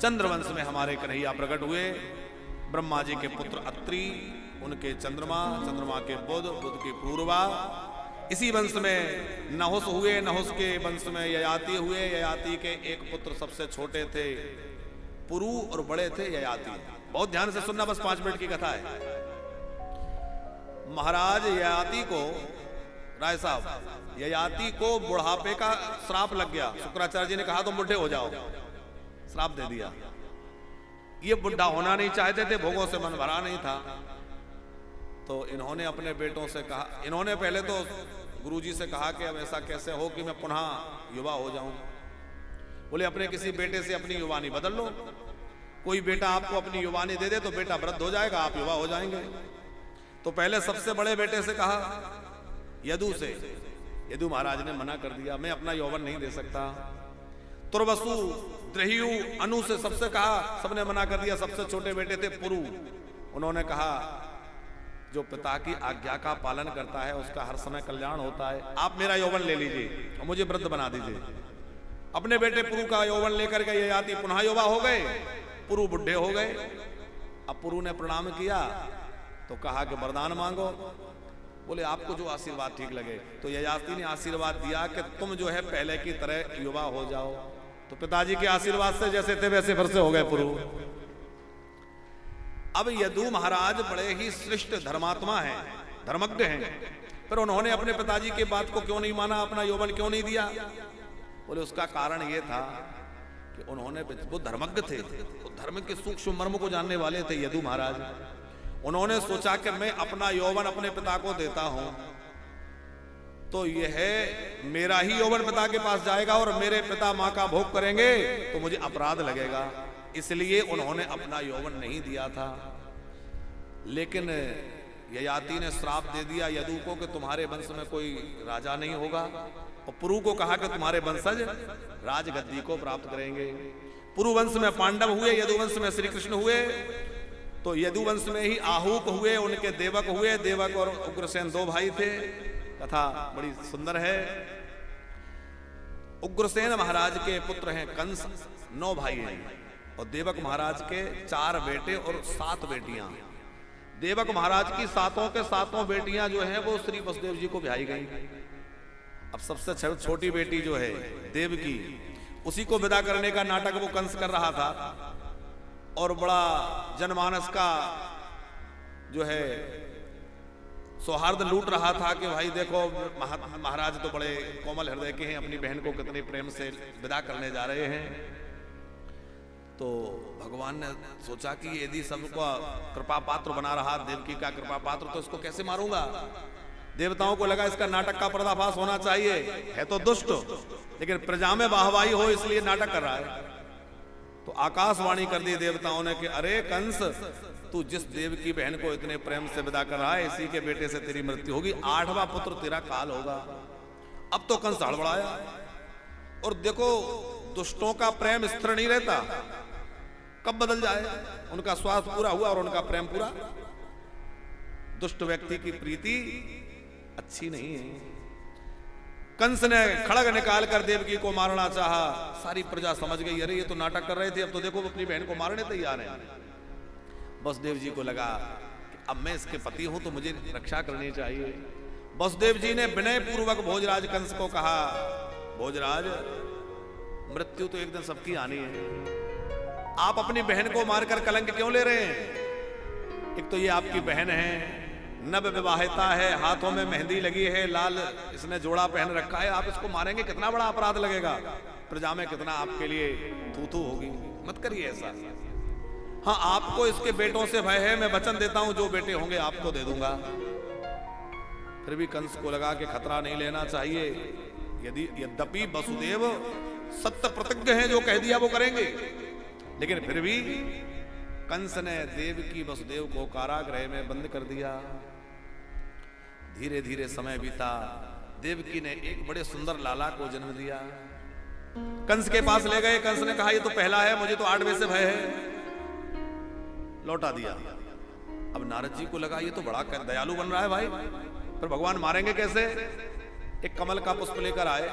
चंद्रवंश में हमारे कन्हैया प्रकट हुए। ब्रह्मा जी के पुत्र अत्रि, उनके चंद्रमा, चंद्रमा के बुध, बुध की पूर्वा। इसी वंश में नहुस हुए, नहुस के वंश में ययाति हुए। ययाति के एक पुत्र सबसे छोटे थे पुरु और बड़े थे ययाति। बहुत ध्यान से सुनना, बस 5 मिनट की कथा है। महाराज ययाति को, राय साहब, ययाति को बुढ़ापे का श्राप लग गया। शुक्राचार्य जी ने कहा तुम बुढ़े हो जाओ, श्राप दे दिया। ये बुढ़ा होना नहीं चाहते थे, भोगों से मन भरा नहीं था। तो इन्होंने अपने बेटों से कहा, इन्होंने पहले तो गुरुजी से कहा कि अब ऐसा कैसे हो कि मैं पुनः युवा हो जाऊं। बोले अपने किसी बेटे से अपनी युवानी बदल लो। कोई बेटा आपको अपनी युवानी दे दे तो बेटा वृद्ध हो जाएगा, आप युवा हो जाएंगे। तो पहले सबसे बड़े बेटे से कहा, यदु से। यदु महाराज ने मना कर दिया, मैं अपना यौवन नहीं दे सकता। तुर्वसु, द्रहियु, अनु से सबसे कहा, सबने मना कर दिया। सबसे छोटे बेटे थे पुरु, उन्होंने कहा जो पिता की आज्ञा का पालन करता है उसका हर समय कल्याण होता है, आप मेरा यौवन ले लीजिए और मुझे वृद्ध बना दीजिए। अपने बेटे पुरु का यौवन लेकर के ययाति पुनः युवा हो गए, पुरु बुढ़े हो गए। अब पुरु ने प्रणाम किया तो कहा कि वरदान मांगो। बोले आपको जो आशीर्वाद ठीक लगे। तो ययाति ने आशीर्वाद दिया कि तुम जो है पहले की तरह युवा हो जाओ। तो पिताजी के आशीर्वाद से जैसे थे वैसे फिर से हो गए पुरु। अब यदु महाराज बड़े ही श्रेष्ठ धर्मात्मा हैं, धर्मज्ञ हैं, पर उन्होंने अपने पिताजी के बात को क्यों नहीं माना, अपना यौवन क्यों नहीं दिया? बोले उसका कारण ये था कि उन्होंने, वो धर्मज्ञ थे, वो धर्म के सूक्ष्म मर्म को जानने वाले थे यदु महाराज। उन्होंने सोचा कि मैं अपना यौवन अपने पिता को देता हूं तो यह मेरा ही यौवन पिता के पास जाएगा और मेरे पिता मां का भोग करेंगे तो मुझे अपराध लगेगा। इसलिए उन्होंने अपना यौवन नहीं दिया था। लेकिन ययाति ने श्राप दे दिया यदु को कि तुम्हारे वंश में कोई राजा नहीं होगा, और पुरु को कहा कि तुम्हारे वंशज राजगद्दी को प्राप्त करेंगे। पुरु वंश में पांडव हुए, यदु वंश में श्री कृष्ण हुए। तो यदु वंश में ही आहूक हुए, उनके देवक हुए। देवक और उग्रसेन 2 भाई थे। कथा बड़ी सुंदर है। उग्रसेन महाराज के पुत्र हैं कंस, 9 भाई हैं, और देवक महाराज के 4 बेटे और 7 बेटियां। देवक महाराज की 7 के 7 बेटियां जो हैं वो श्री वसुदेव जी को ब्याही गई। अब सबसे छोटी बेटी जो है देवकी, उसी को विदा करने का नाटक वो कंस कर रहा था, और बड़ा जनमानस का जो है सौहार्द लूट रहा था कि भाई देखो महाराज तो बड़े कोमल हृदय के हैं, अपनी बहन को कितने प्रेम से विदा करने जा रहे हैं। तो भगवान ने सोचा कि यदि सबको कृपा पात्र बना रहा, देवकी का कृपा पात्र, तो इसको कैसे मारूंगा। देवताओं को लगा इसका नाटक का पर्दाफाश होना चाहिए, है तो दुष्ट लेकिन प्रजा में वाहवाही हो इसलिए नाटक कर रहा है। तो आकाशवाणी कर दी देवताओं ने कि अरे कंस, तू जिस देव की बहन को इतने प्रेम से विदा कर रहा है इसी के बेटे से तेरी मृत्यु होगी, 8वां पुत्र तेरा काल होगा। अब तो कंस हड़बड़ाया। और देखो दुष्टों का प्रेम स्थिर नहीं रहता, कब बदल जाए। उनका स्वास्थ्य पूरा हुआ और उनका प्रेम पूरा। दुष्ट व्यक्ति की प्रीति अच्छी नहीं है। कंस ने खड़ग निकाल कर देवकी को मारना चाहा। सारी प्रजा समझ गई अरे ये तो नाटक कर रहे थे, अब तो देखो अपनी बहन को मारने तैयार है। वसुदेव जी को लगा कि अब मैं इसके पति हूं तो मुझे रक्षा करनी चाहिए। वसुदेव जी ने विनय पूर्वक भोजराज कंस को कहा, भोजराज मृत्यु तो एक दिन सबकी आनी है, आप अपनी बहन को मारकर कलंक क्यों ले रहे हैं। एक तो ये आपकी बहन है, नव विवाहिता है, हाथों में मेहंदी लगी है, लाल इसने जोड़ा पहन रखा है, आप इसको मारेंगे कितना बड़ा अपराध लगेगा, प्रजा में कितना आपके लिए थू-थू होगी, मत करिए ऐसा। हाँ आपको इसके बेटों से भय है, मैं वचन देता हूं जो बेटे होंगे आपको दे दूंगा। फिर भी कंस को लगा कि खतरा नहीं लेना चाहिए। यद्यपि वसुदेव सत्य प्रतिज्ञ हैं, जो कह दिया वो करेंगे, लेकिन फिर भी कंस ने देवकी वसुदेव को कारागृह में बंद कर दिया। धीरे धीरे समय बीता। देवकी ने एक बड़े सुंदर लाला को जन्म दिया। कंस के पास ले गए। कंस ने कहा ये तो पहला है, मुझे तो 8वें से भय है, लौटा दिया। अब नारद जी को लगा ये तो बड़ा दयालु बन रहा है भाई, पर भगवान मारेंगे कैसे। एक कमल का पुष्प लेकर आए,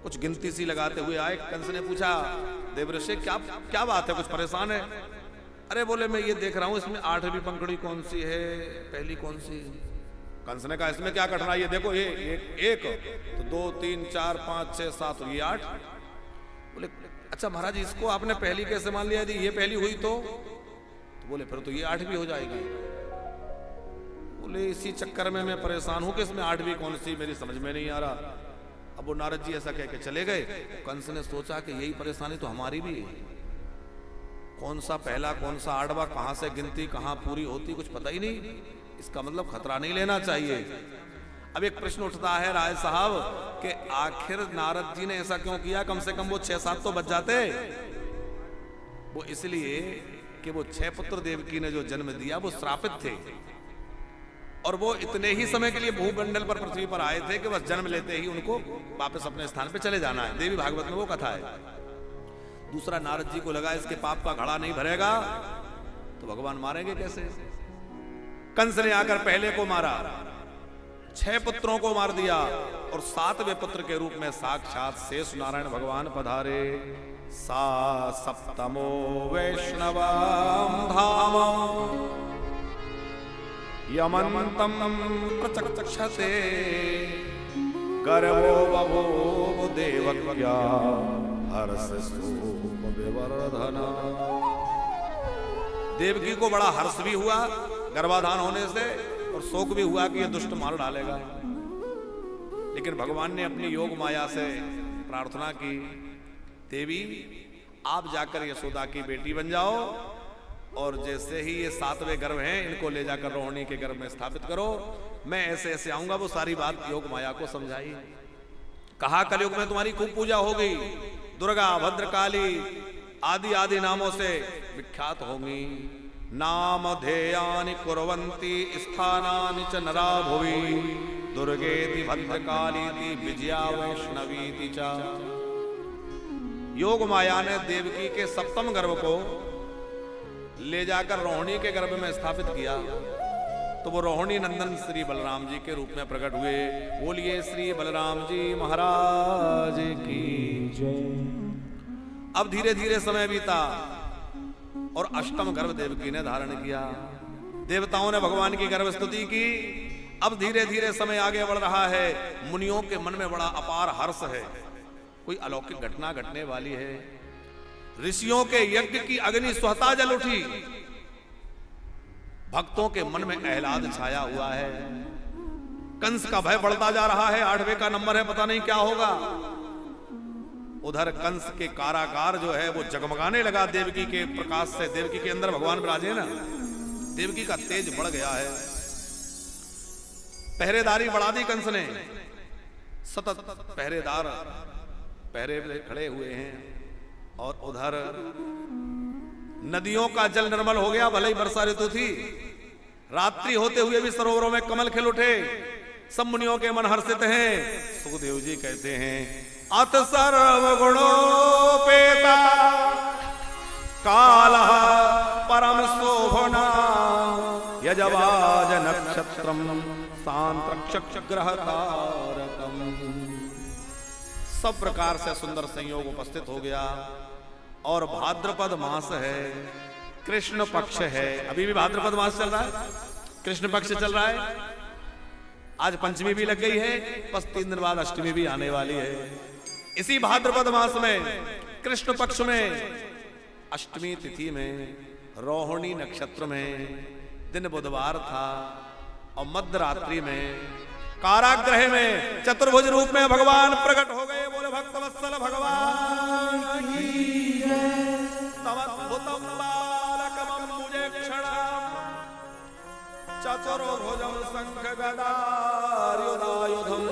कुछ गिनती सी लगाते हुए आए। कंस ने पूछा देवऋषि क्या क्या बात है, कुछ परेशान है? अरे बोले मैं ये देख रहा हूं इसमें 8वीं पंखुड़ी कौन सी है, पहली कौन सी? कंस ने कहा इसमें क्या कठिनाई है, देखो ये एक तो 2 3 4 5 6 7 ये 8। बोले अच्छा महाराज इसको आपने पहली कैसे मान लिया, यदि ये पहली हुई तो बोले फिर तो ये 8वीं हो जाएगी। बोले इसी चक्कर में मैं परेशान हूं कि इसमें 8वीं कौन सी मेरी समझ में नहीं आ रहा। अब वो नारद जी ऐसा कह के चले गए। कंस ने सोचा कि यही परेशानी तो हमारी भी है, कौन सा पहला कौन सा 8वां, कहां से गिनती कहां पूरी होती कुछ पता ही नहीं, इसका मतलब खतरा नहीं लेना चाहिए। अब एक प्रश्न उठता है राय साहब कि आखिर नारद जी ने ऐसा क्यों किया, कम से कम वो 6-7 तो बच जाते। वो इसलिए कि वो 6 पुत्र देवकी ने जो जन्म दिया वो श्रापित थे और वो इतने ही समय के लिए भूमंडल पर पृथ्वी पर आए थे कि बस जन्म लेते ही उनको वापस अपने स्थान पे चले जाना है। देवी भागवत में वो कथा है। दूसरा नारद जी को लगा इसके पाप का घड़ा नहीं भरेगा तो भगवान मारेंगे कैसे। कंस ने आकर पहले को मारा, 6 पुत्रों को मार दिया और 7वें पुत्र के रूप में साक्षात शेष नारायण भगवान पधारे। सा सप्तमो वैष्णवाम धाम यमन्तं प्रचक्षते गर्भो बभूव देवक्या हर्षस्तूप विवर्धना। देवकी को बड़ा हर्ष भी हुआ गर्भाधान होने से और शोक भी हुआ कि ये दुष्ट मार डालेगा। लेकिन भगवान ने अपनी योग माया से प्रार्थना की, देवी आप जाकर यशोदा की बेटी बन जाओ और जैसे ही ये 7वें गर्भ हैं इनको ले जाकर रोहिणी के गर्भ में स्थापित करो, मैं ऐसे ऐसे आऊंगा। वो सारी बात योग माया को समझाई। कहा कलयुग में तुम्हारी खूब पूजा होगी, दुर्गा भद्रकाली आदि आदि नामों से विख्यात होंगी। नाम ध्येयानि कुर्वन्ति स्थानानि च नरा भुवि दुर्गेति भद्रकालीति विजया वैष्णवीति च। योग माया ने देवकी के 7वें गर्भ को ले जाकर रोहिणी के गर्भ में स्थापित किया तो वो रोहिणी नंदन श्री बलराम जी के रूप में प्रकट हुए। बोलिए श्री बलराम जी महाराज की जय। अब धीरे धीरे समय बीता और 8वां गर्भ देवकी ने धारण किया। देवताओं ने भगवान की गर्भ स्तुति की। अब धीरे धीरे समय आगे बढ़ रहा है। मुनियों के मन में बड़ा अपार हर्ष है, कोई अलौकिक घटना घटने वाली है। ऋषियों के यज्ञ की अग्नि स्वतः जल उठी, भक्तों के मन में आह्लाद छाया हुआ है। कंस का भय बढ़ता जा रहा है, 8वें का नंबर है, पता नहीं क्या होगा। उधर कंस के कारागार जो है वो जगमगाने लगा देवकी के प्रकाश से। देवकी के अंदर भगवान विराजे ना, देवकी का तेज बढ़ गया है। पहरेदारी बढ़ा दी कंस ने, सतत पहरेदार पहरे खड़े हुए हैं। और उधर नदियों का जल निर्मल हो गया, भले ही वर्षा ऋतु थी। रात्रि होते हुए भी सरोवरों में कमल खिल उठे। सब मुनियों के मन हर्षित हैं। सुखदेव जी कहते हैं अत सर्वगुणोपेता कालः परम शोभना यजवाज नक्षत्रम सांत्रक्षक ग्रह तारकम। सब प्रकार से सुंदर संयोग उपस्थित हो गया। और भाद्रपद मास है, कृष्ण पक्ष है। अभी भी भाद्रपद मास चल रहा है, कृष्ण पक्ष चल रहा है। आज पंचमी भी लग गई है, बस 3 दिन बाद अष्टमी भी आने वाली है। इसी भाद्रपद मास में कृष्ण पक्ष में अष्टमी तिथि में रोहिणी नक्षत्र में दिन बुधवार था और मध्य रात्रि में कारागृह में चतुर्भुज रूप में भगवान प्रकट हो गए। बोले भक्तवत्सल भगवान की जय। तमद्भुतम बालकमम्बुजेक्षणं चतुर्भुजं शंख गदायुधायुधं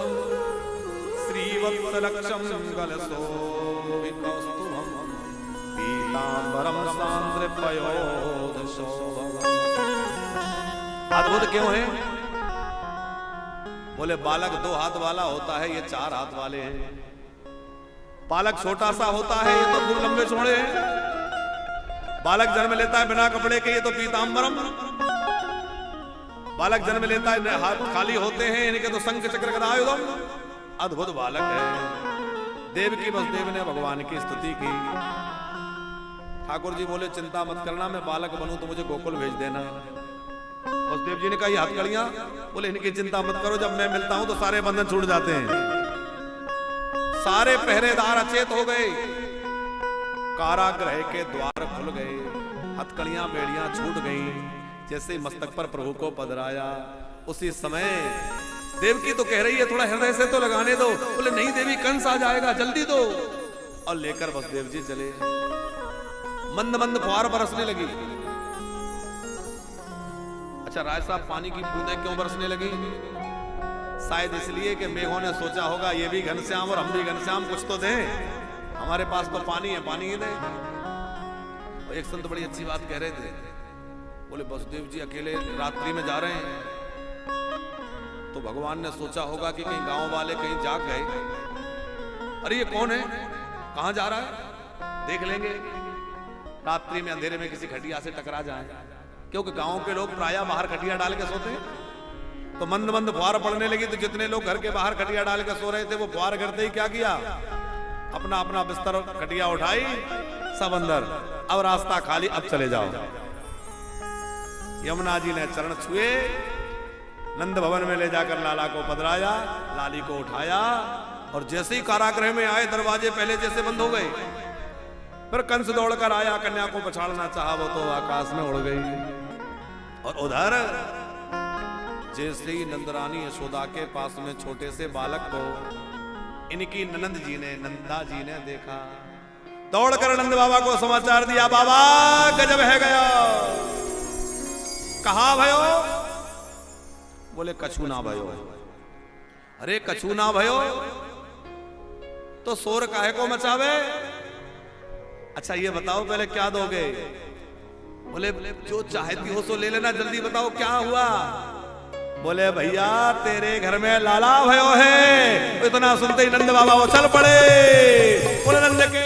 श्रीवत्सलक्षं गलशोभिकौस्तुभं पीताम्बरं सान्द्रपयोधशोभम्। अद्भुत क्यों है? बोले बालक 2 हाथ वाला होता है, ये 4 हाथ वाले हैं। बालक छोटा सा होता है, ये तो खूब लंबे चौड़े हैं। बालक जन्म लेता है बिना कपड़े के, ये तो पीताम्बरम। बालक जन्म लेता है हाथ खाली होते हैं, इनके तो शंख चक्र गदायुधम। अद्भुत बालक है। देवकी वसुदेव ने भगवान की स्तुति की। ठाकुर जी बोले चिंता मत करना, मैं बालक बनूं तो मुझे गोकुल भेज देना। वसुदेव जी ने कहा ये हथकड़ियां, बोले इनकी चिंता मत करो, जब मैं मिलता हूं तो सारे बंधन छूट जाते हैं। सारे पहरेदार अचेत हो गए, कारागृह के द्वार खुल गए, हथकड़ियां बेड़ियां छूट गईं। जैसे मस्तक पर प्रभु को पधराया, उसी समय देवकी तो कह रही है थोड़ा हृदय से तो लगाने दो। बोले नहीं देवी, कंस आ जाएगा, जल्दी दो। और लेकर वसुदेव जी चले। मंद मंद फुहार बरसने लगी। अच्छा राय साहब, पानी की बूंदें क्यों बरसने लगी? शायद इसलिए कि मेघों ने सोचा होगा ये भी घनश्याम और हम भी घनश्याम, कुछ तो दें, हमारे पास तो पानी है, पानी ही दें। और एक संत बड़ी अच्छी बात कह रहे थे, बोले वसुदेव जी अकेले रात्रि में जा रहे हैं, तो भगवान ने सोचा होगा कि कहीं गांव वाले कहीं जाग गए, अरे ये कौन है, कहां जा रहा है, देख लेंगे, रात्रि में अंधेरे में किसी खटिया से टकरा जाए, क्योंकि गांव के लोग प्रायः बाहर खटिया डाल के सोते हैं। तो मंद मंद फुहार पड़ने लगी, तो जितने लोग घर के बाहर खटिया डाल के सो रहे थे, वो फुहार करते ही क्या किया, अपना अपना बिस्तर खटिया उठाई, सब अंदर, अब रास्ता खाली, अब चले जाओ। यमुना जी ने चरण छुए, नंद भवन में ले जाकर लाला को पधराया, लाली को उठाया, और जैसे ही कारागृह में आए दरवाजे पहले जैसे बंद हो गए। फिर कंस दौड़कर आया, कन्या को पछाड़ना चाहा, वो तो आकाश में उड़ गई। और उधर जैसे ही नंदरानी यशोदा के पास में छोटे से बालक को इनकी ननंद जी ने, नंदा जी ने देखा, दौड़कर नंद बाबा को समाचार दिया, बाबा गजब है गया। कहा भयो? बोले कछु ना भयो। अरे कछु ना भयो तो शोर काहे को मचावे? अच्छा ये बताओ पहले क्या दोगे? बोले जो चाहती हो सो ले लेना, जल्दी बताओ क्या हुआ? बोले भैया तेरे घर में लाला भयो है। इतना सुनते ही नंद बाबा वो चल पड़े। बोले नंद के